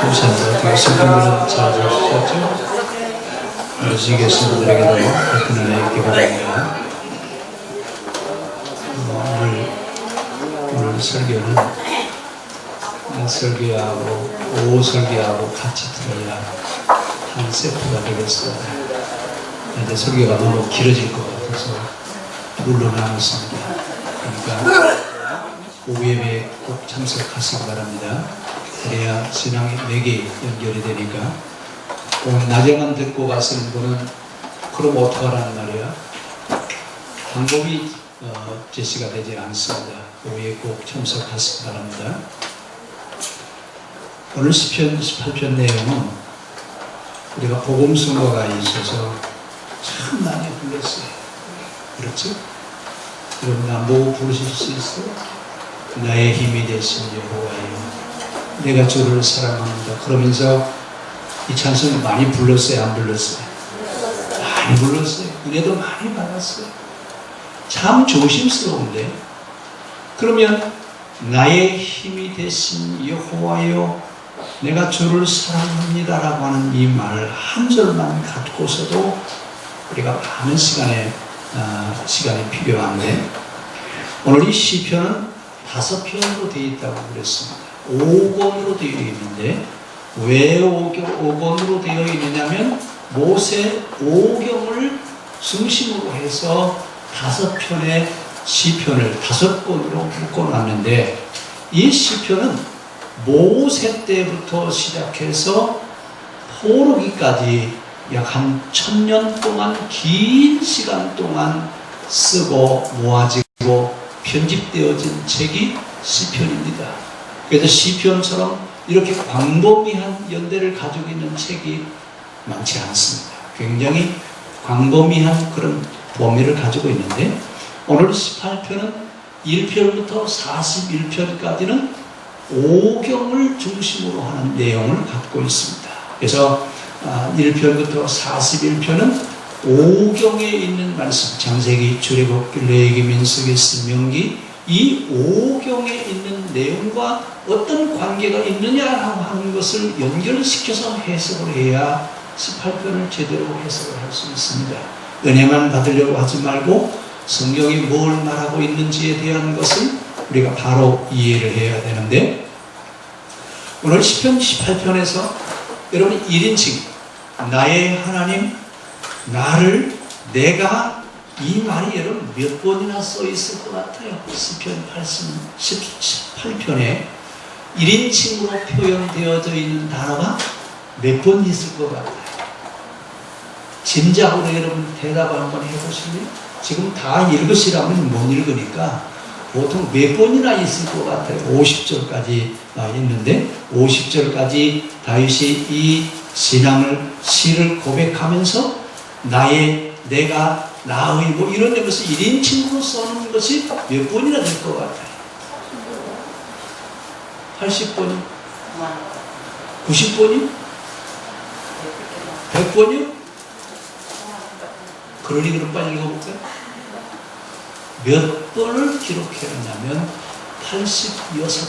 감사합니다. 어떻게 성경을 잘 들으셨죠? 지금 계신 분들에게도 큰 은혜 있기 바랍니다. 오늘 설교는 설교하고 오설교하고 같이 들어야 한 세트가 되겠습니다. 이제 설교가 너무 길어질 것 같아서 둘로 나눴습니다. 그러니까 오예배에 꼭 참석하시기 바랍니다. 그래야 신앙이 4개 연결이 되니까 오늘 낮에만 듣고 가시는 분은 그럼 어떡하라는 말이야? 방법이 제시가 되지 않습니다. 오후에 꼭 참석하시기 바랍니다. 오늘 시편 18편 내용은 우리가 복음성가가 있어서 참 많이 불렀어요. 그렇죠? 여러분 뭐 부르실 수 있어요? 나의 힘이 되신 여호와여 내가 주를 사랑합니다. 그러면서 이 찬송을 많이 불렀어요? 안 불렀어요? 많이 불렀어요. 은혜도 많이 받았어요. 참 조심스러운데 그러면 나의 힘이 되신 여호와여 내가 주를 사랑합니다 라고 하는 이 말 한 절만 갖고서도 우리가 많은 시간이 필요한데 오늘 이 시편은 5편으로 되어 있다고 그랬습니다. 5권으로 되어 있는데 왜 5권으로 되어 있느냐면 모세 5경을 중심으로 해서 5편의 시편을 5권으로 묶어놨는데 이 시편은 모세 때부터 시작해서 포로기까지 약 한 1000년 동안 긴 시간 동안 쓰고 모아지고 편집되어진 책이 시편입니다. 그래서 시편처럼 이렇게 광범위한 연대를 가지고 있는 책이 많지 않습니다. 굉장히 광범위한 그런 범위를 가지고 있는데 오늘 18편은 1편부터 41편까지는 5경을 중심으로 하는 내용을 갖고 있습니다. 그래서 1편부터 41편은 5경에 있는 말씀, 창세기, 출애굽기, 레위기, 민수기, 신명기 이 5경에 있는 내용과 어떤 관계가 있느냐라고 하는 것을 연결시켜서 해석을 해야 18편을 제대로 해석을 할 수 있습니다. 은혜만 받으려고 하지 말고 성경이 뭘 말하고 있는지에 대한 것을 우리가 바로 이해를 해야 되는데 오늘 시편 18편에서 여러분이 1인칭 나의 하나님 나를 내가 이 말이 여러분 몇 번이나 써 있을 것 같아요. 시편 18편에 1인칭으로 표현되어져 있는 단어가 몇 번 있을 것 같아요. 짐작으로 여러분 대답 한번 해보실래요? 지금 다 읽으시라면 못 읽으니까 보통 몇 번이나 있을 것 같아요. 50절까지 있는데 50절까지 다윗이 이 신앙을 시를 고백하면서 내가 나의 뭐 이런 데면서 1인칭으로 써놓은 것이 몇 번이나 될 것 같아요. 80번이? 90번이? 100번이요? 그러니 그럼 빨리 읽어볼까요? 몇 번을 기록해놨냐면 86번이에요.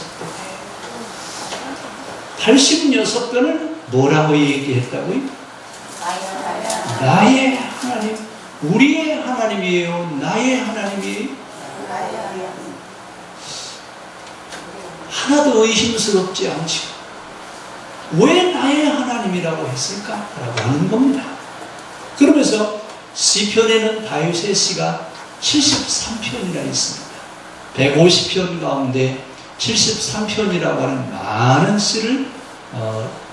86번을 뭐라고 얘기했다고요? 나의 하나님, 우리의 하나님이에요? 나의 하나님이에요? 하나도 의심스럽지 않죠. 왜 나의 하나님이라고 했을까? 라고 하는 겁니다. 그러면서 시편에는 다윗의 시가 73편이나 있습니다. 150편 가운데 73편이라고 하는 많은 시를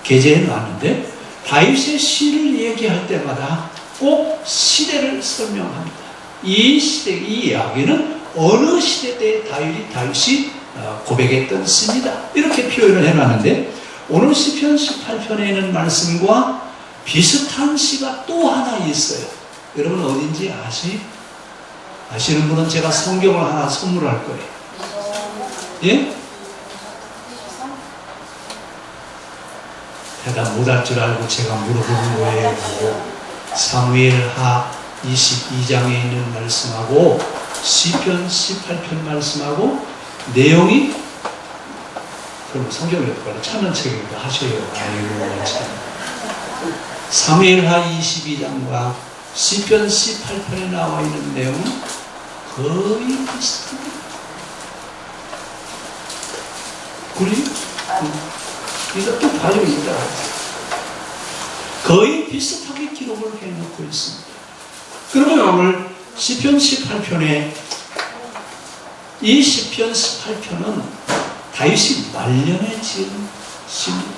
게재해 놨는데 다윗의 시를 얘기할 때마다 꼭 시대를 설명합니다. 이 시대, 이 이야기는 어느 시대 때 다윗이 고백했던 시입니다. 이렇게 표현을 해놨는데 오늘 시편 18편에 있는 말씀과 비슷한 시가 또 하나 있어요. 여러분 어딘지 아세요? 아시는 분은 제가 성경을 하나 선물할 거예요. 예? 대답 못할 줄 알고 제가 물어보는 거예요. 사무엘하 22장에 있는 말씀하고 시편 18편 말씀하고 내용이 그럼 성경을 옆에 찾는 책이기도 하셔요. 아이고 참. 사무엘하 22장과 시편 18편에 나와 있는 내용은 거의 비슷합니다. 그래요? 이거 또 봐요. 이따 거의 비슷하게 기록을 해놓고 있습니다. 그러면 오늘 시편 18편에 이 시편 18편은 다윗이 말년에 지은 시입니다.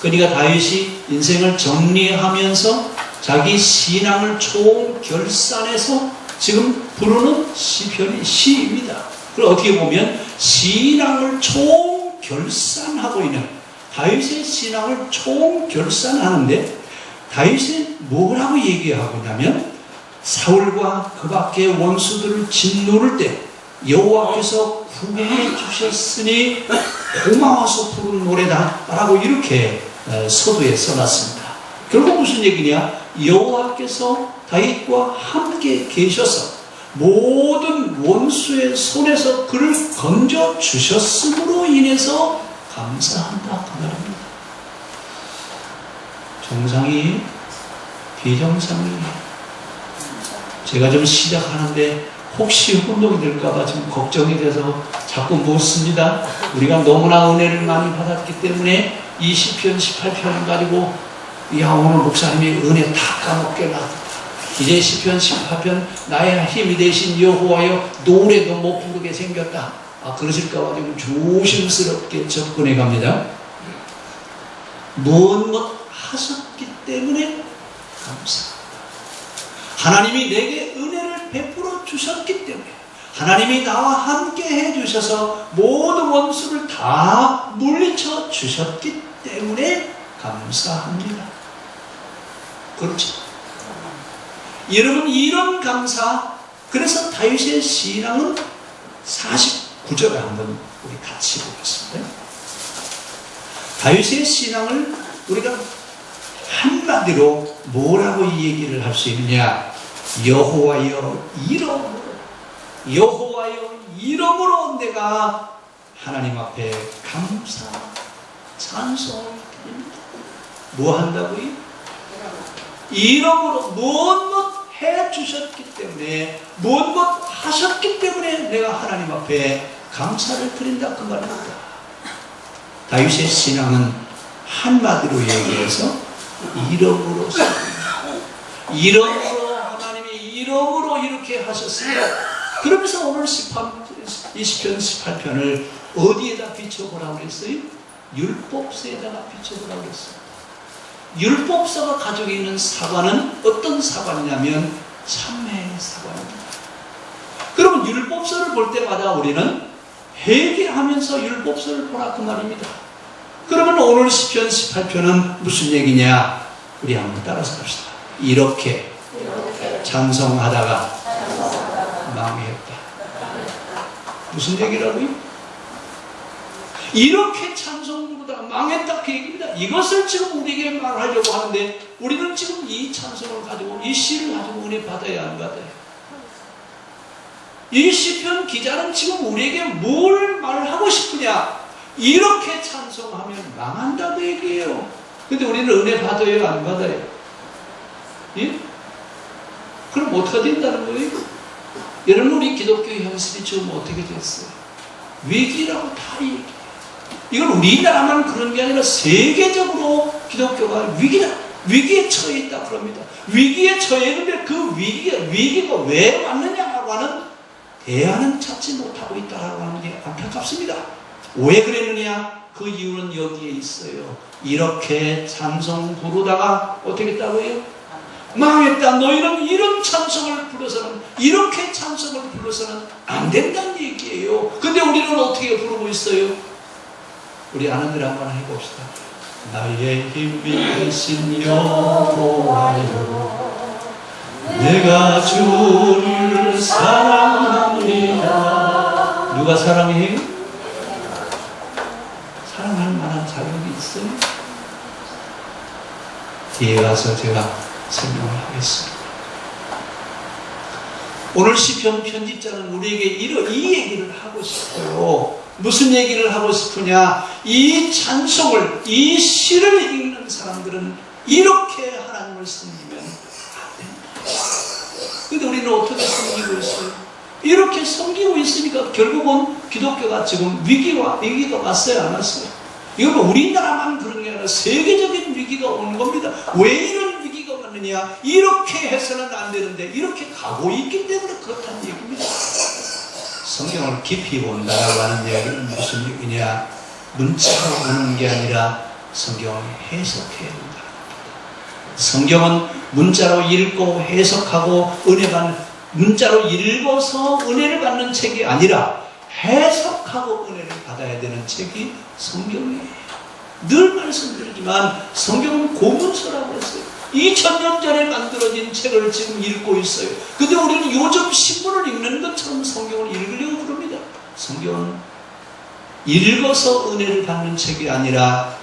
그러니까 다윗이 인생을 정리하면서 자기 신앙을 총결산해서 지금 부르는 시입니다. 그리고 어떻게 보면 신앙을 총결산하고 있는 다윗의 신앙을 총결산하는데 다윗이 뭐라고 얘기하고 있냐면 사울과 그 밖의 원수들을 짓누를 때 여호와께서 구원해 주셨으니 고마워서 부른 노래다 라고 이렇게 서두에 써놨습니다. 결국 무슨 얘기냐? 여호와께서 다윗과 함께 계셔서 모든 원수의 손에서 그를 건져 주셨음으로 인해서 감사한다 그 말입니다. 정상이 비정상이 제가 좀 시작하는데 혹시 혼동이 될까봐 지금 걱정이 돼서 자꾸 묻습니다. 우리가 너무나 은혜를 많이 받았기 때문에 이 시편 18편을 가지고 야 오늘 목사님이 은혜 다 까먹게 놔뒀다. 이제 시편 18편 나의 힘이 되신 여호와여 노래도 못 부르게 생겼다. 그러실까봐 지금 조심스럽게 접근해 갑니다. 무엇 하셨기 때문에 감사합니다. 하나님이 내게 은혜를 베풀어 주셨기 때문에 하나님이 나와 함께 해주셔서 모든 원수를 다 물리쳐 주셨기 때문에 감사합니다. 그렇죠? 여러분 이런 감사, 그래서 다윗의 신앙은 49절에 한번 우리 같이 보겠습니다. 다윗의 신앙을 우리가 한마디로 뭐라고 이 얘기를 할 수 있느냐? 여호와여 이름으로, 여호와여 이름으로 내가 하나님 앞에 감사 찬송을 드립니다. 뭐 한다고요? 이름으로 무엇 해주셨기 때문에 무엇 하셨기 때문에 내가 하나님 앞에 감사를 드린다 그 말입니다. 다윗의 신앙은 한마디로 얘기해서 이름으로 이름으로 하나님의 이름으로 이렇게 하셨습니다. 그러면서 오늘 시편 18편을 어디에다 비춰보라고 그랬어요? 율법서에다가 비춰보라고 그랬어요. 율법서가 가지고 있는 사과는 어떤 사과냐면 참회의 사과입니다. 그러면 율법서를 볼 때마다 우리는 회개하면서 율법서를 보라 그 말입니다. 그러면 오늘 시편 18편은 무슨 얘기냐? 우리 한번 따라서 갑시다. 이렇게 찬송하다가 망했다. 무슨 얘기라고요? 이렇게 찬송 부르다가 망했다 그 얘기입니다. 이것을 지금 우리에게 말하려고 하는데 우리는 지금 이 찬송을 가지고 이 시를 가지고 은혜 받아야 안 받아요? 이 시편 기자는 지금 우리에게 뭘 말하고 싶으냐? 이렇게 찬송하면 망한다고 얘기해요. 근데 우리는 은혜 받아요 안 받아요? 예? 그럼 어떻게 된다는 거예요? 여러분 우리 기독교 현실이 지금 어떻게 됐어요? 위기라고 다 얘기해요. 이건 우리나라만 그런 게 아니라 세계적으로 기독교가 위기에 처해 있다 그럽니다. 위기에 처해 있는데 그 위기가 왜 왔느냐고 하는 대안은 찾지 못하고 있다라고 하는 게 안타깝습니다. 왜 그랬느냐? 그 이유는 여기에 있어요. 이렇게 찬송 부르다가 어떻게 했다고요? 망했다. 너희는 이런 찬송을 불러서는 이렇게 찬송을 불러서는 안 된다는 얘기예요. 근데 우리는 어떻게 부르고 있어요? 우리 아는 대로 한번 해봅시다. 나의 힘이 되신 여호와여 내가 주를 사랑합니다. 누가 사랑해요? 사랑할 만한 자격이 있어요? 뒤에 가서 제가 설명을 하겠습니다. 오늘 시편 편집자는 우리에게 이 얘기를 하고 싶어요. 무슨 얘기를 하고 싶으냐? 이 찬송을, 이 시를 읽는 사람들은 이렇게 하나님을 섬기면 안 된다. 근데 우리는 어떻게 섬기고 있어요? 이렇게 섬기고 있으니까 결국은 기독교가 지금 위기가 왔어요, 안 왔어요? 이건 우리나라만 그런 게 아니라 세계적인 위기가 오는 겁니다. 왜 이런 위기가 왔느냐? 이렇게 해서는 안 되는데 이렇게 가고 있기 때문에 그렇다는 얘기입니다. 성경을 깊이 본다라고 하는 이야기는 무슨 얘기냐? 문자로 보는 게 아니라 성경을 해석해야 된다. 성경은 문자로 읽고 해석하고 은혜 받는, 문자로 읽어서 은혜를 받는 책이 아니라 해석하고 은혜를 받아야 되는 책이 성경이에요. 늘 말씀드리지만 성경은 고문서라고 했어요. 2000년 전에 만들어진 책을 지금 읽고 있어요. 근데 우리는 요즘 신문을 읽는 것처럼 성경을 읽으려고 그럽니다. 성경은 읽어서 은혜를 받는 책이 아니라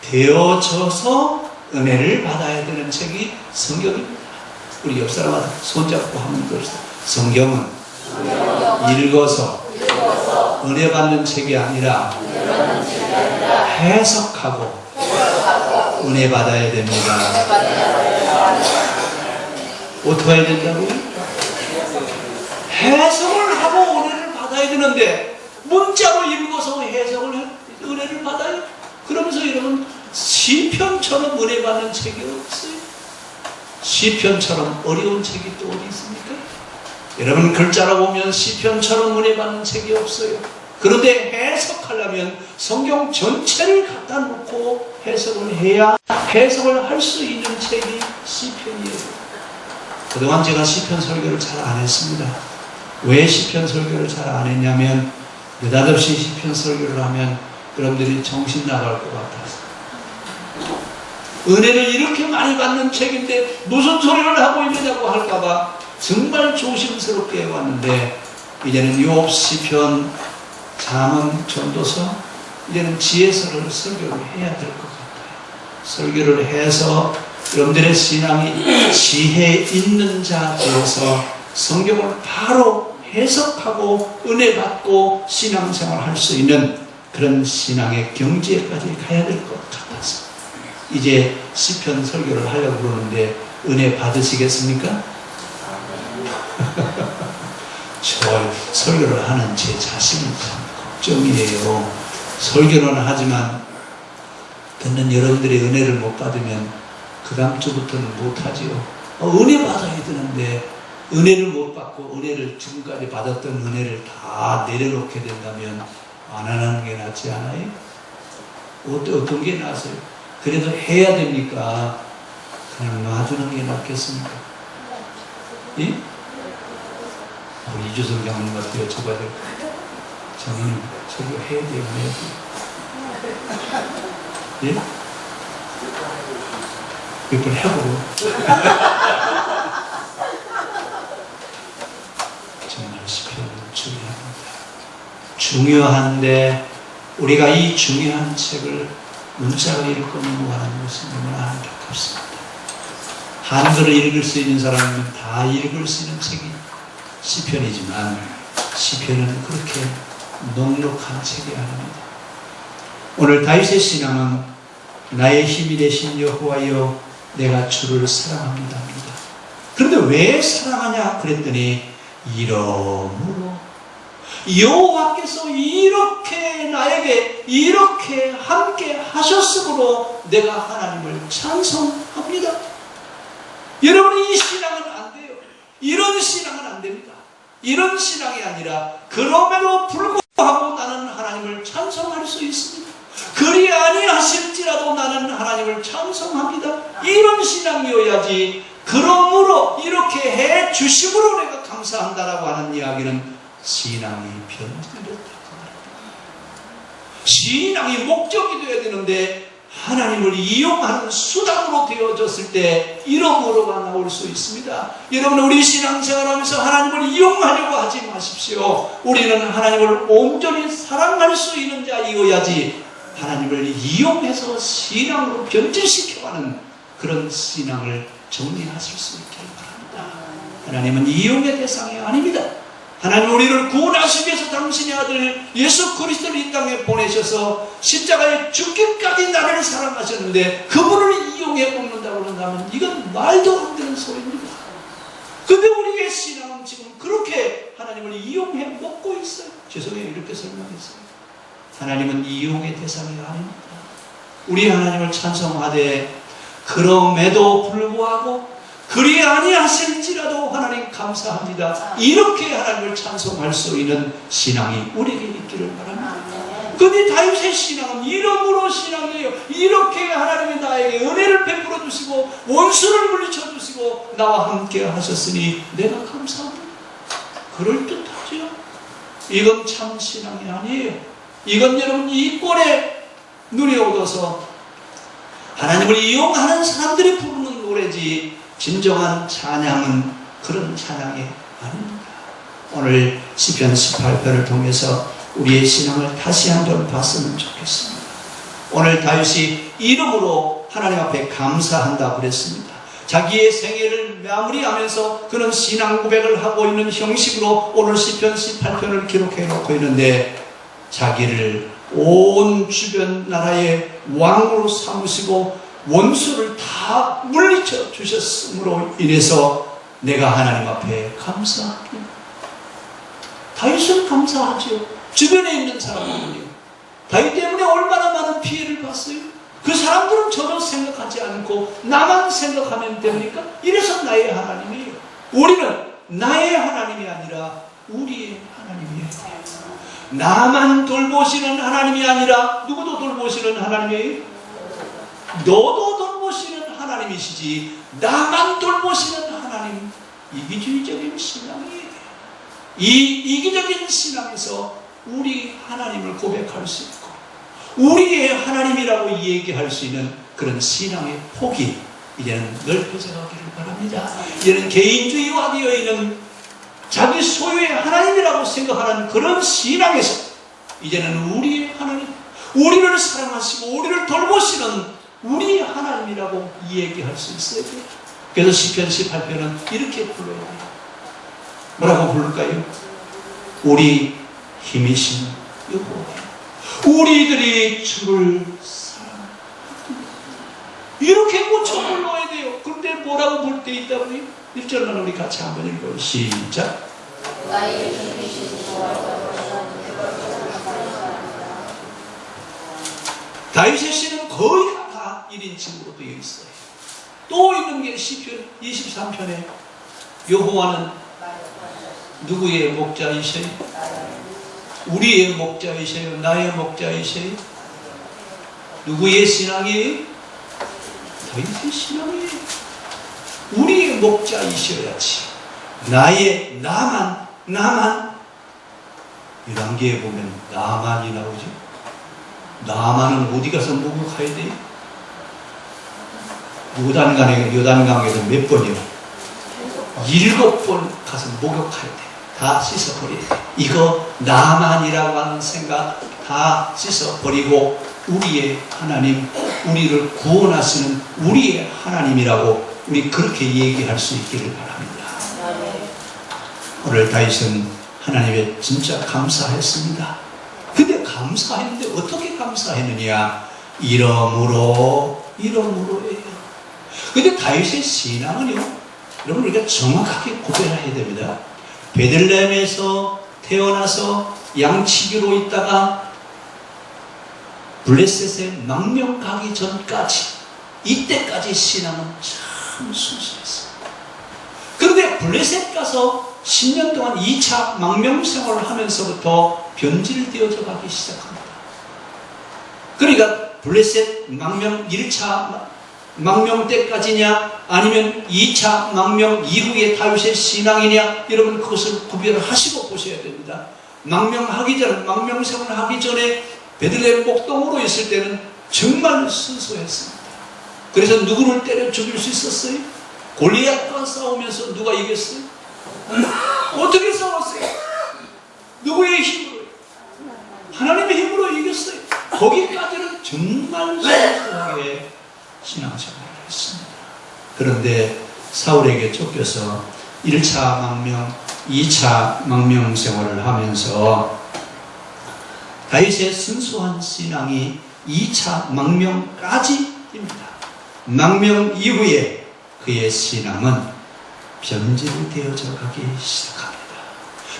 해석되어져서 은혜를 받아야 되는 책이 성경입니다. 우리 옆 사람한테 손잡고 한번 그럽시다. 성경은 읽어서 은혜 받는 책이 아니라 해석하고 은혜 받아야 됩니다. 어떻게 해야 된다고요? 해석을 하고 은혜를 받아야 되는데 문자로 읽어서 은혜를 받아요? 그러면서 여러분 시편처럼 은혜 받는 책이 없어요. 시편처럼 어려운 책이 또 어디 있습니까? 여러분 글자로 보면 시편처럼 은혜 받는 책이 없어요. 그런데 해석하려면 성경 전체를 갖다 놓고 해석을 해야 해석을 할 수 있는 책이 시편이에요. 그동안 제가 시편 설교를 잘 안 했습니다. 왜 시편 설교를 잘 안 했냐면 느닷없이 시편 설교를 하면 여러분들이 정신 나갈 것 같아서. 은혜를 이렇게 많이 받는 책인데 무슨 소리를 하고 있느냐고 할까봐 정말 조심스럽게 해왔는데 이제는 욥, 시편, 잠언, 전도서, 이제는 지혜서를 설교를 해야 될 것 같아요. 설교를 해서 여러분들의 신앙이 지혜 있는 자 되어서 성경을 바로 해석하고 은혜 받고 신앙생활 할 수 있는 그런 신앙의 경지에까지 가야 될 것 같아서 이제 시편 설교를 하려고 그러는데 은혜 받으시겠습니까? 저 설교를 하는 제 자신이 참 걱정이에요. 설교는 하지만 듣는 여러분들의 은혜를 못 받으면 그 다음 주부터는 못하지요. 은혜 받아야 되는데 은혜를 못 받고 은혜를 지금까지 받았던 은혜를 다 내려놓게 된다면 안 하는 게 낫지 않아요? 어떤 게 나았어요? 그래도 해야 됩니까? 그냥 놔두는 게 낫겠습니까? 예? 우리 이주성 장로님한테 여쭤봐야 될 거예요. 장로님, 설교 해야 돼요? 안 해야 돼요? 예? 몇 번 해보고. 정말 시편은 중요합니다. 중요한데 우리가 이 중요한 책을 문자로 읽고 넘어가는 것은 너무나 안타깝습니다. 한글을 읽을 수 있는 사람은 다 읽을 수 있는 책이 시편이지만 시편은 그렇게 넉넉한 책이 아닙니다. 오늘 다윗의 신앙은 나의 힘이 되신 여호와여 내가 주를 사랑합니다. 그런데 왜 사랑하냐 그랬더니 이러므로 여호와께서 이렇게 나에게 이렇게 함께 하셨으므로 내가 하나님을 찬송합니다. 여러분 이 신앙은 안 돼요. 이런 신앙은 안 됩니다. 이런 신앙이 아니라 그럼에도 불구하고 나는 하나님을 찬송할 수 있습니다. 그리 아니하실지라도 나는 하나님을 찬송합니다. 이런 신앙이어야지 그러므로 이렇게 해 주심으로 내가 감사한다라고 하는 이야기는 신앙이 변질됐다고 말합니다. 신앙이 목적이 되어야 되는데 하나님을 이용하는 수단으로 되어졌을 때 이러므로가 나올 수 있습니다. 여러분 우리 신앙생활하면서 하나님을 이용하려고 하지 마십시오. 우리는 하나님을 온전히 사랑할 수 있는 자이어야지 하나님을 이용해서 신앙으로 변질시켜가는 그런 신앙을 정리하실 수 있기를 바랍니다. 하나님은 이용의 대상이 아닙니다. 하나님 우리를 구원하시기 위해서 당신의 아들 예수 그리스도를 이 땅에 보내셔서 십자가에 죽기까지 나를 사랑하셨는데 그분을 이용해 먹는다고 한다면 이건 말도 안 되는 소리입니다. 근데 우리의 신앙은 지금 그렇게 하나님을 이용해 먹고 있어요. 죄송해요, 이렇게 설명했어요. 하나님은 이용의 대상이 아닙니다. 우리 하나님을 찬송하되 그럼에도 불구하고 그리 아니하실지라도 하나님 감사합니다. 이렇게 하나님을 찬송할 수 있는 신앙이 우리에게 있기를 바랍니다. 근데 다윗의 신앙은 이러므로 신앙이에요. 이렇게 하나님이 나에게 은혜를 베풀어 주시고 원수를 물리쳐 주시고 나와 함께 하셨으니 내가 감사합니다. 그럴듯하죠. 이건 참 신앙이 아니에요. 이건 여러분 이권에 눈이 얻어서 하나님을 이용하는 사람들이 부르는 노래지 진정한 찬양은 그런 찬양이 아닙니다. 오늘 시편 18편을 통해서 우리의 신앙을 다시 한번 봤으면 좋겠습니다. 오늘 다윗이 이름으로 하나님 앞에 감사한다고 그랬습니다. 자기의 생애를 마무리하면서 그는 신앙 고백을 하고 있는 형식으로 오늘 시편 18편을 기록해 놓고 있는데 자기를 온 주변 나라의 왕으로 삼으시고 원수를 다 물리쳐 주셨으므로 인해서 내가 하나님 앞에 감사합니다. 다윗은 감사하죠. 주변에 있는 사람들이요. 다윗 때문에 얼마나 많은 피해를 봤어요. 그 사람들은 전혀 생각하지 않고 나만 생각하면 됩니까? 이래서 나의 하나님이에요. 우리는 나의 하나님이 아니라 우리의 하나님이에요. 나만 돌보시는 하나님이 아니라 누구도 돌보시는 하나님이에요. 너도 돌보시는 하나님이시지 나만 돌보시는 하나님. 이기주의적인 신앙이에요. 이 이기적인 신앙에서 우리 하나님을 고백할 수 있고 우리의 하나님이라고 얘기할 수 있는 그런 신앙의 폭이 이제는 넓혀져 가기를 바랍니다. 이제는 개인주의화 되어 있는 자기 소유의 하나님이라고 생각하는 그런 신앙에서 이제는 우리의 하나님, 우리를 사랑하시고 우리를 돌보시는 우리의 하나님이라고 얘기할 수 있어야 돼요. 그래서 시편 18편은 이렇게 불러야 돼요. 뭐라고 부를까요? 우리 힘이신 여호와, 우리들이 주를 사랑합니다. 이렇게 고쳐 불러야 돼요. 그런데 뭐라고 부를 때 있다고요? 1절만 우리 같이 한번 읽어요. 시작. 다윗의 시는 거의 다 1인칭으로 되어 있어요. 또 있는 게 시편 23편에 여호와는 누구의 목자이세요? 우리의 목자이세요? 나의 목자이세요? 누구의 신앙이에요? 다윗의 신앙이에요. 우리의 목자이셔야지. 나만 열왕기에 보면 나만이 나오죠. 나만은 어디 가서 목욕해야 돼요? 요단강에서 몇 번이요? 7번 가서 목욕해야 돼요. 다 씻어버려야 돼요. 이거 나만이라고 하는 생각 다 씻어버리고 우리의 하나님, 우리를 구원하시는 우리의 하나님이라고 우리 그렇게 얘기할 수 있기를 바랍니다. 오늘 다윗은 하나님의 진짜 감사했습니다. 근데 감사했는데 어떻게 감사했느냐? 이러므로예요. 근데 다윗의 신앙은요, 여러분 우리가 정확하게 구별해야 됩니다. 베들레헴에서 태어나서 양치기로 있다가 블레셋에 망명 가기 전까지 이때까지 신앙은 참 순수했어요. 그런데 블레셋 가서 10년 동안 2차 망명 생활을 하면서부터 변질되어져 가기 시작합니다. 그러니까 블레셋 망명 1차 망명 때까지냐 아니면 2차 망명 이후의 다윗의 신앙이냐, 여러분 그것을 구별을 하시고 보셔야 됩니다. 망명하기 전, 망명 생활을 하기 전에 베들레헴 목동으로 있을 때는 정말 순수했습니다. 그래서 누구를 때려 죽일 수 있었어요? 골리앗과 싸우면서 누가 이겼어요? 어떻게 싸웠어요? 누구의 힘으로? 하나님의 힘으로 이겼어요. 거기까지는 정말 순수하게 신앙생활을 했습니다. 그런데 사울에게 쫓겨서 1차 망명, 2차 망명 생활을 하면서 다윗의 순수한 신앙이 2차 망명까지입니다. 망명 이후에 그의 신앙은 변질되어져 가기 시작합니다.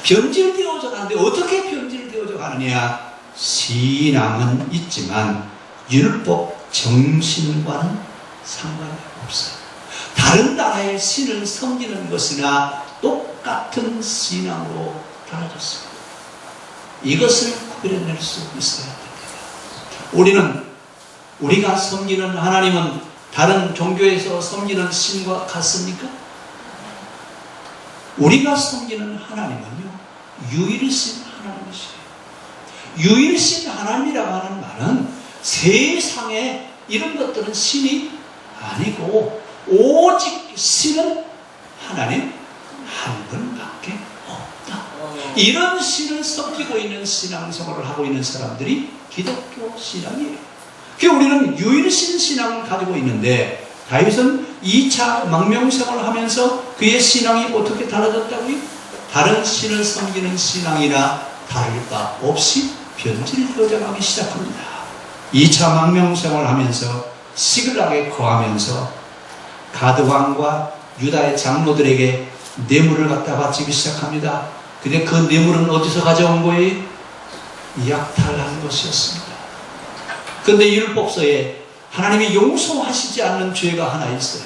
변질되어져 가는데 어떻게 변질되어져 가느냐? 신앙은 있지만 율법 정신과는 상관이 없어요. 다른 나라의 신을 섬기는 것이나 똑같은 신앙으로 달라졌습니다. 이것을 구별해낼 수 있어야 됩니다. 우리가 섬기는 하나님은 다른 종교에서 섬기는 신과 같습니까? 우리가 섬기는 하나님은요, 유일신 하나님이시에요. 유일신 하나님이라고 하는 말은 세상에 이런 것들은 신이 아니고 오직 신은 하나님 한 분밖에 없다. 이런 신을 섬기고 있는 신앙생활을 하고 있는 사람들이 기독교 신앙이에요. 그래서 우리는 유일신 신앙을 가지고 있는데 다윗은 2차 망명생활을 하면서 그의 신앙이 어떻게 달라졌다고요? 다른 신을 섬기는 신앙이나 다를 바 없이 변질되어져 가기 시작합니다. 2차 망명생활을 하면서 시글락에 거하면서 가드왕과 유다의 장로들에게 뇌물을 갖다 바치기 시작합니다. 근데 그 뇌물은 어디서 가져온 거예요? 약탈한 것이었습니다. 그런데 율법서에 하나님이 용서하시지 않는 죄가 하나 있어요.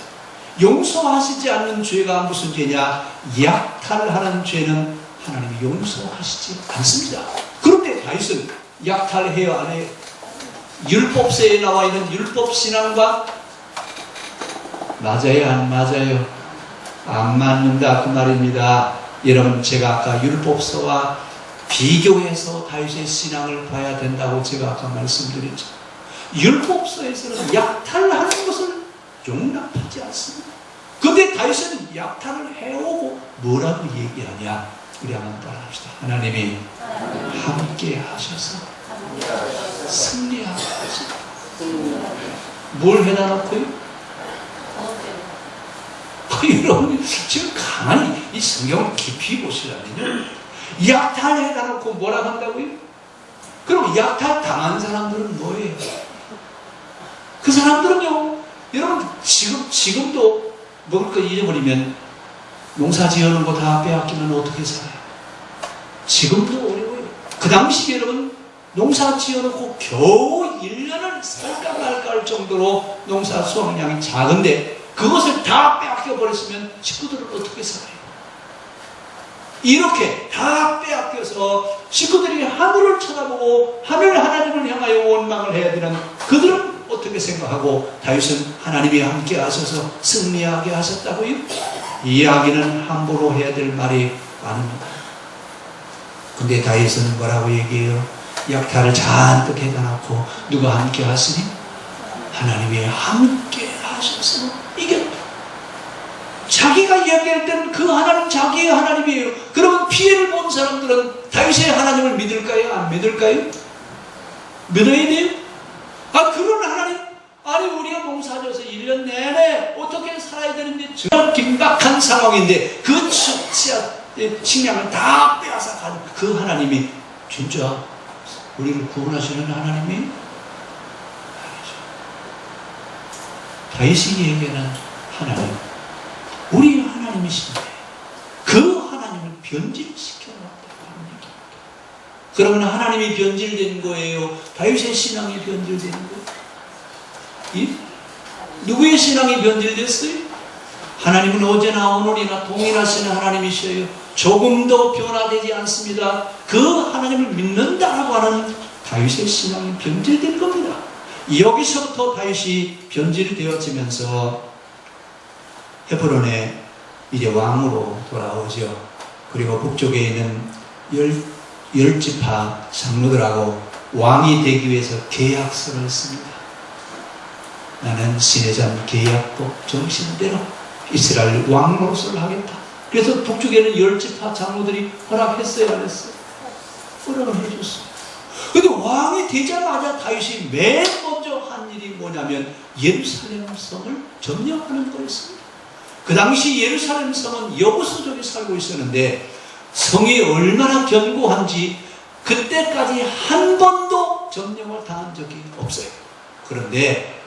용서하시지 않는 죄가 무슨 죄냐? 약탈하는 죄는 하나님이 용서하시지 않습니다. 그런데 다윗은 약탈해야 안 해요? 율법서에 나와 있는 율법신앙과 맞아요, 안 맞아요? 안 맞는다 그 말입니다. 여러분, 제가 아까 율법서와 비교해서 다윗의 신앙을 봐야 된다고 제가 아까 말씀드렸죠. 율법서에서는 약탈하는 것을 용납하지 않습니다. 그런데 다윗은 약탈을 해오고 뭐라고 얘기하냐? 우리 한번 따라합시다. 하나님이 함께 하셔서 승리하게 하시다. 뭘 해다 놓고요? 여러분, 지금 가만히 이 성경을 깊이 보시라면요, 약탈해다 놓고 뭐라고 한다고요? 그럼 약탈 당한 사람들은 뭐예요? 그 사람들은요, 여러분, 지금도 먹을 거 잊어버리면 농사 지어놓은 거 다 빼앗기면 어떻게 살아요? 지금도 어려워요. 그 당시 여러분, 농사 지어놓고 겨우 1년을 살까 말까 할 정도로 농사 수확량이 작은데 그것을 다 빼앗겨버렸으면 식구들은 어떻게 살아요? 이렇게 다 빼앗겨서 식구들이 하늘을 쳐다보고 하늘 하나님을 향하여 원망을 해야 되는 그들은 어떻게 생각하고 다윗은 하나님이 함께 하셔서 승리하게 하셨다고요? 이야기는 함부로 해야 될 말이 아닙니다. 근데 다윗은 뭐라고 얘기해요? 약탈을 잔뜩 해다 놓고 누가 함께 하시니? 하나님이 함께 하셔서 이겼다. 자기가 이야기할 때는 그 하나님 자기의 하나님이에요. 그러면 피해를 본 사람들은 다윗의 하나님을 믿을까요? 안 믿을까요? 믿어야 돼요? 그런 하나님, 아니 우리가 농사져서 1년 내내 어떻게 살아야 되는데 정말 긴박한 상황인데 그 식량을 다 빼앗아 가는 그 하나님이 진짜 우리를 구원하시는 하나님이 아니죠. 다윗이 얘기하는 하나님, 우리 하나님이신데 그 하나님을 변질시켜 놨다고 하는 얘기입니다. 그러면 하나님이 변질된 거예요? 다윗의 신앙이 변질된 거예요? 누구의 신앙이 변질됐어요? 하나님은 어제나 오늘이나 동일하신 하나님이셔요. 조금도 변화되지 않습니다. 그 하나님을 믿는다라고 하는 다윗의 신앙이 변질된 겁니다. 여기서부터 다윗이 변질되어지면서 헤브론에 이제 왕으로 돌아오죠. 그리고 북쪽에 있는 열 지파 장로들하고 왕이 되기 위해서 계약서를 씁니다. 나는 신의 잔 계약법 정신대로 이스라엘 왕 노릇을 하겠다. 그래서 북쪽에는 10지파 장로들이 허락했어요, 안 했어요? 허락을 해줬어요. 근데 왕이 되자마자 다윗이 맨 먼저 한 일이 뭐냐면 예루살렘 성을 점령하는 거였습니다. 그 당시 예루살렘 성은 여부수족이 살고 있었는데 성이 얼마나 견고한지 그때까지 한 번도 점령을 당한 적이 없어요. 그런데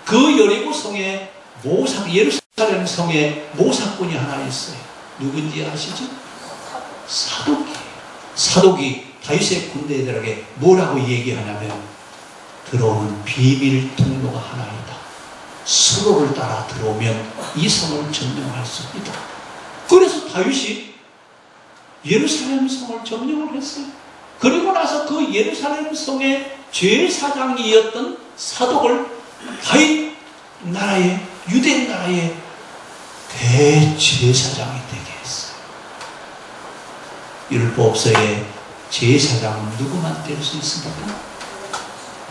그 여리고 성에 예루살렘 성에 모사꾼이 하나 있어요. 누군지 아시죠? 사독이 다윗의 군대들에게 뭐라고 얘기하냐면, 들어오는 비밀 통로가 하나 있다. 수로를 따라 들어오면 이 성을 점령할 수 있다. 그래서 다윗이 예루살렘 성을 점령을 했어요. 그리고 나서 그 예루살렘 성의 제사장이었던 사독을 다윗 나라의, 유대 나라의 대제사장이 되게 했어요. 율법서의 제사장은 누구만 될 수 있습니까?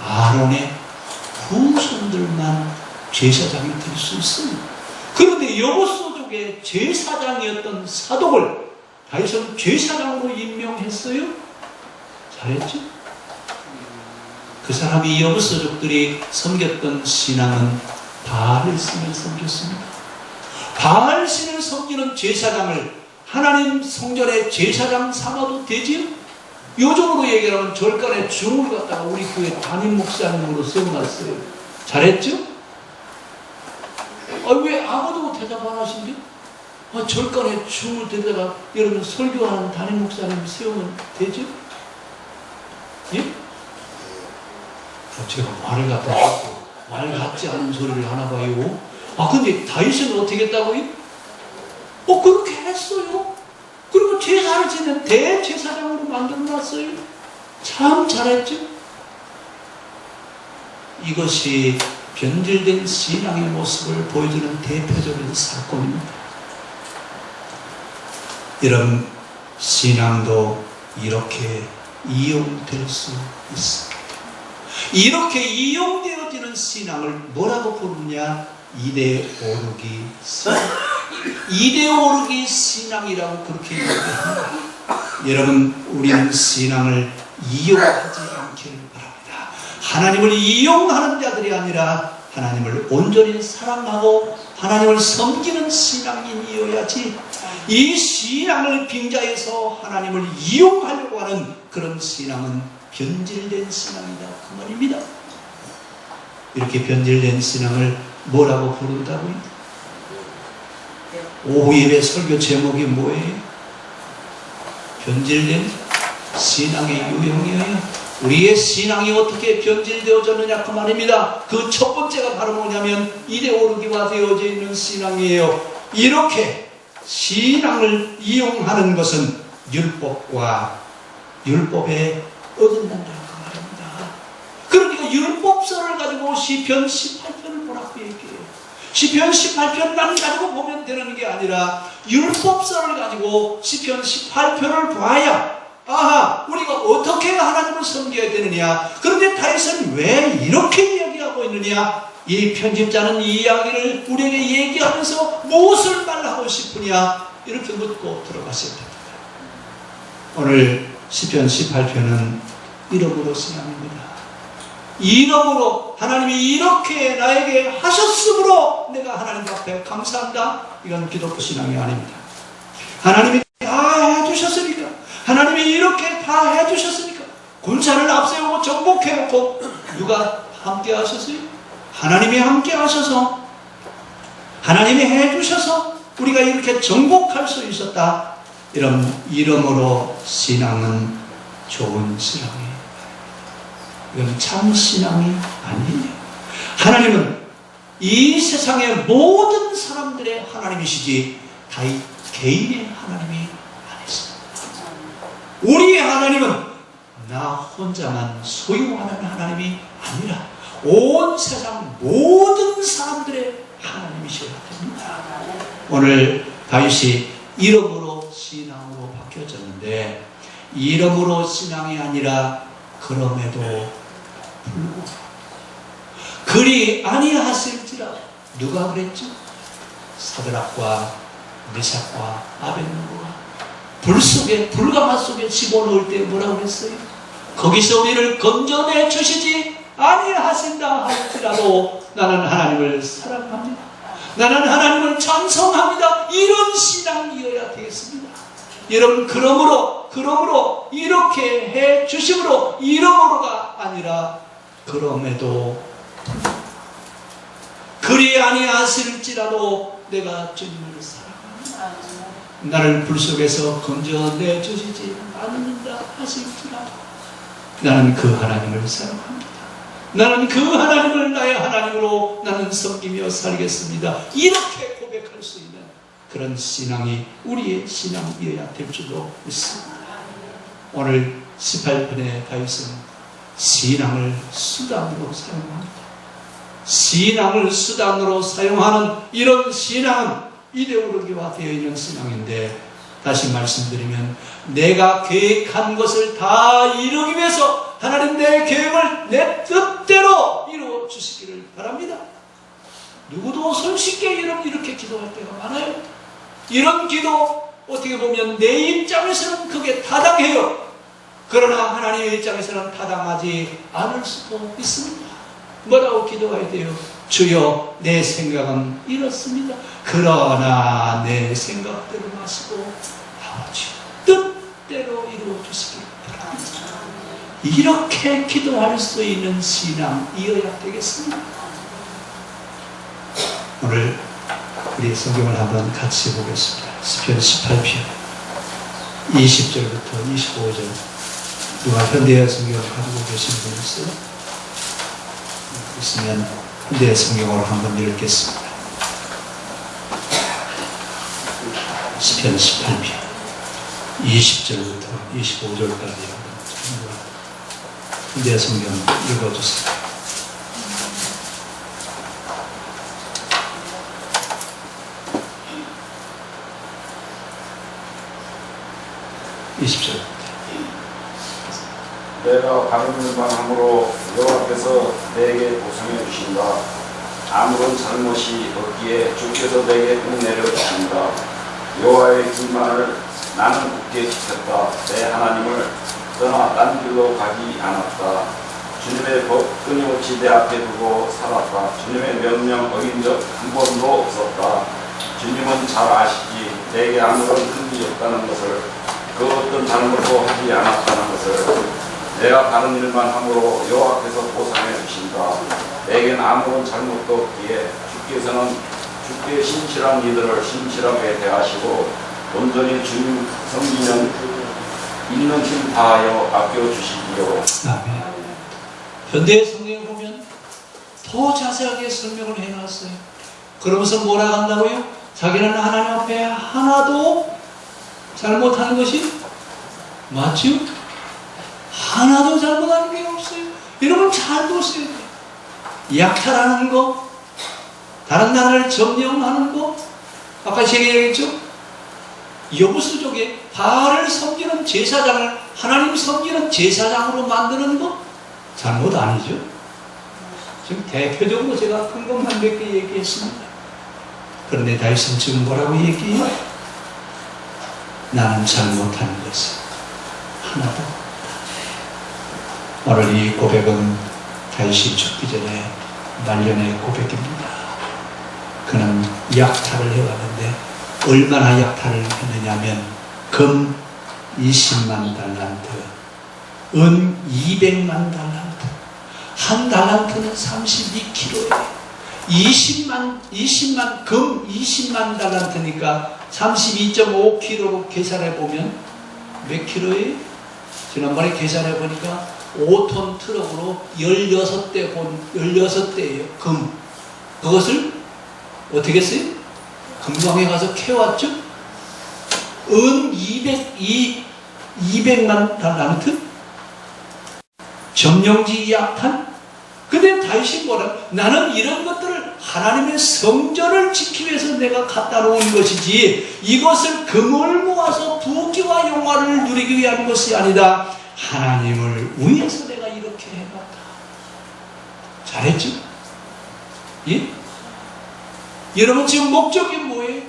아론의 후손들만 제사장이 될 수 있습니다. 그런데 여호수아족의 제사장이었던 사독을 다윗은 제사장으로 임명했어요. 잘했죠? 그 사람이 여호수아족들이 섬겼던 신앙은 바알신을 섬겼습니다. 바알신을 섬기는 제사장을 하나님 성전의 제사장 삼아도 되지요? 요즘으로 얘기하면 절간에 중을 갖다가 우리 교회 담임 목사님으로 세워놨어요. 잘했죠? 왜 아무도 대답 안 하신대? 절간에 중을 데려다가 여러분 설교하는 담임 목사님 세우면 되죠? 예? 제가 말을 갖다 하고 말 같지 않은 소리를 하나 봐요. 근데 다윗은 어떻게 했다고요? 그렇게 했어요. 그리고 제사를 지는 대제사장으로 만들어놨어요. 참 잘했죠? 이것이 변질된 신앙의 모습을 보여주는 대표적인 사건입니다. 이런 신앙도 이렇게 이용될 수 있습니다. 이렇게 이용되어지는 신앙을 뭐라고 부르느냐? 이데오르기 신앙. 이데오르기 신앙이라고 그렇게 얘기합니다. 여러분, 우리는 신앙을 이용하지 않기를 바랍니다. 하나님을 이용하는 자들이 아니라 하나님을 온전히 사랑하고 하나님을 섬기는 신앙인이어야지, 이 신앙을 빙자해서 하나님을 이용하려고 하는 그런 신앙은 변질된 신앙이다, 그 말입니다. 이렇게 변질된 신앙을 뭐라고 부른다고요? 오후 예배 설교 제목이 뭐예요? 변질된 신앙의 유형이에요. 우리의 신앙이 어떻게 변질되어졌느냐, 그 말입니다. 그 첫 번째가 바로 뭐냐면 이데오르기화 되어져 있는 신앙이에요. 이렇게 신앙을 이용하는 것은 율법과 율법에 어긋난다는 그 말입니다. 그러니까 율법서를 가지고 시편 18편을 보라고 얘기해요. 시편 18편만 가지고 보면 되는 게 아니라 율법서를 가지고 시편 18편을 봐야 우리가 어떻게 하나님을 섬겨야 되느냐. 그런데 다윗은 왜 이렇게 이야기하고 있느냐? 이 편집자는 이 이야기를 우리에게 얘기하면서 무엇을 말하고 싶으냐? 이렇게 묻고 들어가셔야 됩니다. 오늘 시편 18편은 이름으로 신앙입니다. 이름으로 하나님이 이렇게 나에게 하셨으므로 내가 하나님 앞에 감사한다. 이건 기독교 신앙이 아닙니다. 하나님이 다 해주셨으니까, 하나님이 이렇게 다 해주셨으니까, 군사를 앞세우고 정복해놓고 누가 함께 하셨어요? 하나님이 함께 하셔서, 하나님이 해주셔서 우리가 이렇게 정복할 수 있었다. 이런 이름으로 신앙은 좋은 신앙이에요. 이건 참 신앙이 아니에요. 하나님은 이 세상의 모든 사람들의 하나님이시지 다윗 개인의 하나님이 아니십니다. 우리의 하나님은 나 혼자만 소유하는 하나님이 아니라 온 세상 모든 사람들의 하나님이셔야 됩니다. 오늘 다윗이 이름으로 신앙으로 바뀌어졌는데, 이름으로 신앙이 아니라 그럼에도 불구하고 그리 아니하실지라 누가 그랬죠? 사드락과 메삭과 아벳느고가 불가마 속에 집어넣을 때 뭐라고 그랬어요? 거기서 우리를 건져내 주시지 아니하신다 할지라도 나는 하나님을 사랑합니다. 나는 하나님을 찬송합니다. 이런 신앙이어야 되겠습니다. 여러분, 그러므로 이렇게 해 주심으로 이러므로가 아니라 그럼에도 그리 아니하실지라도 내가 주님을 사랑합니다. 나를 불 속에서 건져내 주시지 않는다 하실지라도 나는 그 하나님을 사랑합니다. 나는 그 하나님을 나의 하나님으로 나는 섬기며 살겠습니다. 이렇게 고백할 수 있는 그런 신앙이 우리의 신앙이어야 될 줄로 믿습니다. 오늘 18편의 다윗은 신앙을 수단으로 사용합니다. 신앙을 수단으로 사용하는 이런 신앙은 이데올로기화 되어 있는 신앙인데, 다시 말씀드리면 내가 계획한 것을 다 이루기 위해서 하나님 내 계획을 내 뜻대로 이루어 주시기를 바랍니다. 누구도 손쉽게 이렇게 기도할 때가 많아요. 이런 기도 어떻게 보면 내 입장에서는 그게 타당해요. 그러나 하나님의 입장에서는 타당하지 않을 수도 있습니다. 뭐라고 기도해야 돼요? 주여, 내 생각은 이렇습니다. 그러나 내 생각대로 마시고 아버지 뜻대로 이루어 주시기 바랍니다. 이렇게 기도할 수 있는 신앙이어야 되겠습니다. 오늘 우리 성경을 한번 같이 보겠습니다. 시편 18편 20절부터 25절. 누가 현대의 성경을 가지고 계신 분 있어요? 있으면 현대의 성경으로 한번 읽겠습니다. 시편 18편 20절부터 25절까지 현대의 성경 읽어주세요. 내가 바른 일만 함으로 여호와께서 내게 보상해 주신다. 아무런 잘못이 없기에 주께서 내게 은혜를 주신다. 여호와의 길만을 나는 굳게 지켰다. 내 하나님을 떠나 딴 길로 가지 않았다. 주님의 법 끊임없이 내 앞에 두고 살았다. 주님의 명령 어긴 적 한 번도 없었다. 주님은 잘 아시지. 내게 아무런 흠이 없다는 것을, 그 어떤 잘못도 하지 않았다는 것을. 내가 바른 일만 함으로 여호와께서 보상해 주신다. 내겐 아무런 잘못도 없기에 주께서는 주께 신실한 이들을 신실하게 대하시고 온전히 주님 섬기는 있는 힘 다하여 아껴주시기요. 아멘. 현대의 성경에 보면 더 자세하게 설명을 해놨어요. 그러면서 뭐라 한다고요? 자기는 하나님 앞에 하나도 잘못하는 것이 맞죠? 하나도 잘못하는 게 없어요. 여러분 잘 보세요. 약탈하는 거, 다른 나라를 점령하는 거, 아까 제가 얘기했죠? 여부수족에 바알을 섬기는 제사장을 하나님 섬기는 제사장으로 만드는 거 잘못 아니죠? 지금 대표적으로 제가 큰 것만 몇 개 얘기했습니다. 그런데 다윗은 지금 뭐라고 얘기해요? 나는 잘못한 것이 하나도 없다. 오늘 이 고백은 다윗이 죽기 전에 말년의 고백입니다. 그는 약탈을 해왔는데 얼마나 약탈을 했느냐면 금 20만 달란트, 은 200만 달란트, 한 달란트는 32kg에 20만 금 20만 달란트니까 32.5kg로 계산해보면 몇 킬로예요? 지난번에 계산해보니까 5톤 트럭으로 16대예요. 금. 그것을 어떻게 했어요? 금강에 가서 캐왔죠? 은 200만 달란트? 점령지 약탈? 근데 다윗이 뭐라? 나는 이런 것들을 하나님의 성전을 지키기 위해서 내가 갖다 놓은 것이지 이것을 금을 모아서 부귀와 영화를 누리기 위한 것이 아니다. 하나님을 위해서 내가 이렇게 해봤다. 잘했죠? 예? 여러분 지금 목적이 뭐예요?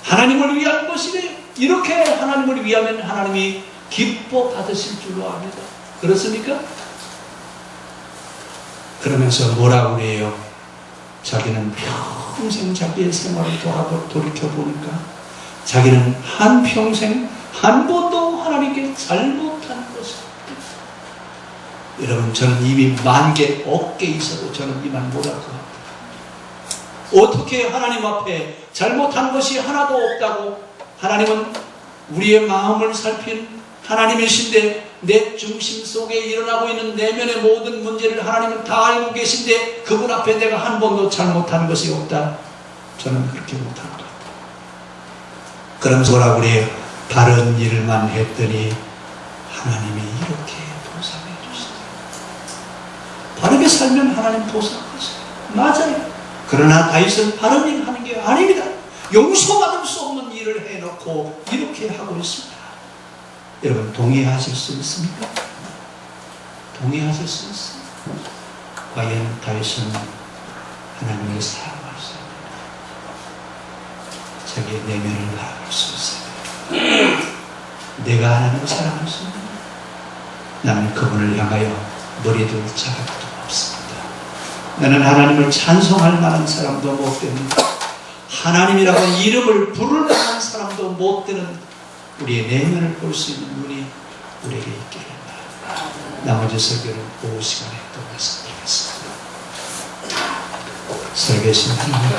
하나님을 위한 것이래요. 이렇게 하나님을 위하면 하나님이 기뻐 받으실 줄로 압니다. 그렇습니까? 그러면서 뭐라고 그래요? 자기는 평생 자기의 생활을 돌이켜보니까 자기는 한평생 한 번도 하나님께 잘못한 것이 없다. 여러분, 저는 이미 만개 어깨 있어도 저는 이 말 못할 것 같아요. 어떻게 하나님 앞에 잘못한 것이 하나도 없다고? 하나님은 우리의 마음을 살핀 하나님이신데, 내 중심 속에 일어나고 있는 내면의 모든 문제를 하나님은 다 알고 계신데 그분 앞에 내가 한 번도 잘못한 것이 없다? 저는 그렇게 못한 것 같아요. 그러면서 뭐라고 그래요? 바른 일만 했더니 하나님이 이렇게 보상해 주시다. 바르게 살면 하나님 보상하세요. 맞아요. 그러나 다윗은 바른 일 하는 게 아닙니다. 용서받을 수 없는 일을 해놓고 이렇게 하고 있습니다. 여러분, 동의하실 수 있습니까? 동의하실 수 있습니까? 과연 다윗은 하나님을 사랑할 수 있는가? 자기의 내면을 바라볼 수 있어요. 내가 하나님을 사랑할 수 있는가? 나는 그분을 향하여 머리도 자각도 없습니다. 나는 하나님을 찬송할 만한 사람도 못 됩니다. 하나님이라고 이름을 부를 만한 사람도 못 되는 우리의 내면을 볼 수 있는 눈이 우리에게 있기를 바랍니다. 나머지 설교는 오후 시간에 또 말씀드리겠습니다. 설교신 하나님,